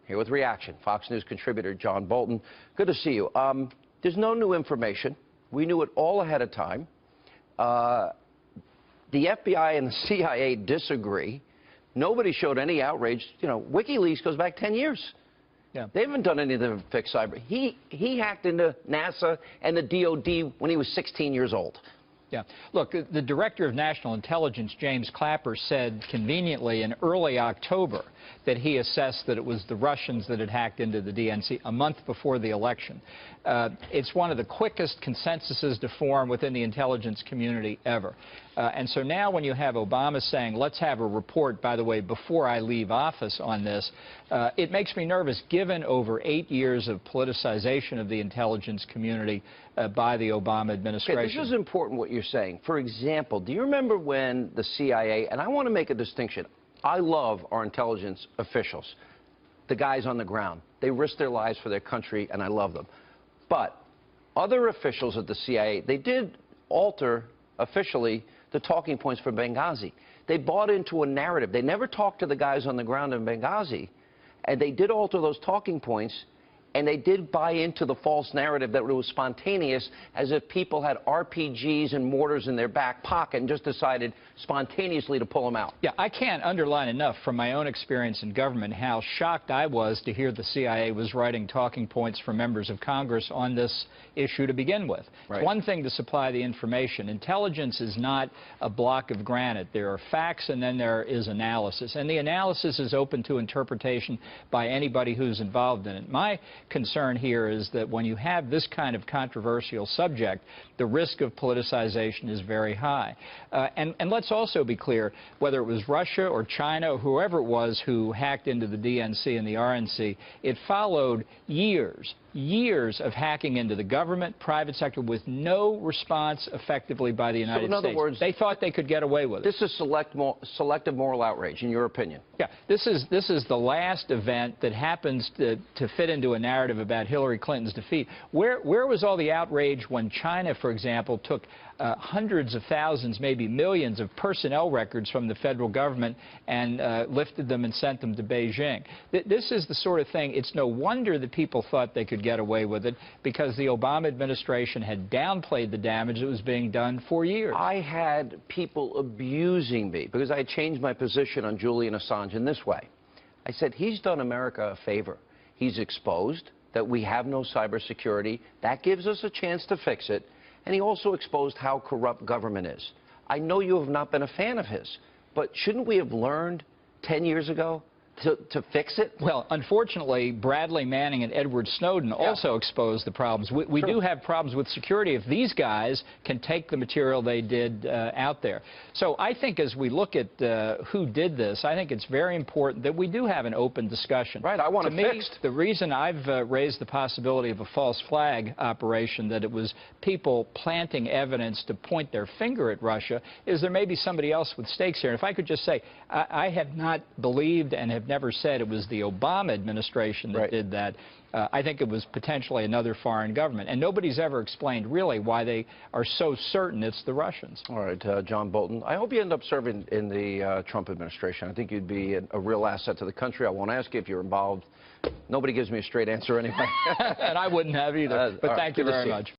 here with reaction. Fox News contributor John Bolton. Good to see you. There's no new information. We knew it all ahead of time. The FBI and the CIA disagree. Nobody showed any outrage. You know, WikiLeaks goes back 10 years. Yeah. They haven't done anything to fix cyber. He hacked into NASA and the DOD when he was 16 years old. Yeah. Look, the Director of National Intelligence, James Clapper, said conveniently in early October that he assessed that it was the Russians that had hacked into the DNC a month before the election. It's one of the quickest consensuses to form within the intelligence community ever. And so now when you have Obama saying, let's have a report, by the way, before I leave office on this, it makes me nervous, given over 8 years of politicization of the intelligence community by the Obama administration. Okay, this is important what you're saying. For example, do you remember when the CIA, and I want to make a distinction, I love our intelligence officials, the guys on the ground. They risk their lives for their country, and I love them. But other officials at the CIA, they did alter officially the talking points for Benghazi. They bought into a narrative. They never talked to the guys on the ground in Benghazi, and they did alter those talking points, and they did buy into the false narrative that it was spontaneous, as if people had RPGs and mortars in their back pocket and just decided spontaneously to pull them out. Yeah, I can't underline enough from my own experience in government how shocked I was to hear the CIA was writing talking points for members of Congress on this issue to begin with. Right. It's one thing to supply the information. Intelligence is not a block of granite. There are facts and then there is analysis. And the analysis is open to interpretation by anybody who's involved in it. My concern here is that when you have this kind of controversial subject, the risk of politicization is very high. And let's also be clear, whether it was Russia or China or whoever it was who hacked into the DNC and the RNC, it followed years of hacking into the government, private sector, with no response effectively by the United States. So in other words, they thought they could get away with it. This is selective moral outrage, in your opinion? Yeah, this is the last event that happens to fit into a narrative about Hillary Clinton's defeat. Where was all the outrage when China, for example, took hundreds of thousands, maybe millions of personnel records from the federal government and lifted them and sent them to Beijing? This is the sort of thing, it's no wonder that people thought they could get away with it, because the Obama administration had downplayed the damage that was being done for years. I had people abusing me because I changed my position on Julian Assange in this way. I said, he's done America a favor. He's exposed that we have no cybersecurity. That gives us a chance to fix it. And he also exposed how corrupt government is. I know you have not been a fan of his, but shouldn't we have learned 10 years ago to fix it? Well, unfortunately, Bradley Manning and Edward Snowden also exposed the problems. We do have problems with security if these guys can take the material they did out there. So I think as we look at who did this, I think it's very important that we do have an open discussion. Right, I want it fixed. The reason I've raised the possibility of a false flag operation, that it was people planting evidence to point their finger at Russia, is there may be somebody else with stakes here. And if I could just say, I have not believed and have never said it was the Obama administration that did that. I think it was potentially another foreign government. And nobody's ever explained really why they are so certain it's the Russians. All right, John Bolton, I hope you end up serving in the Trump administration. I think you'd be a real asset to the country. I won't ask you if you're involved. Nobody gives me a straight answer anyway. And I wouldn't have either. But thank you very much.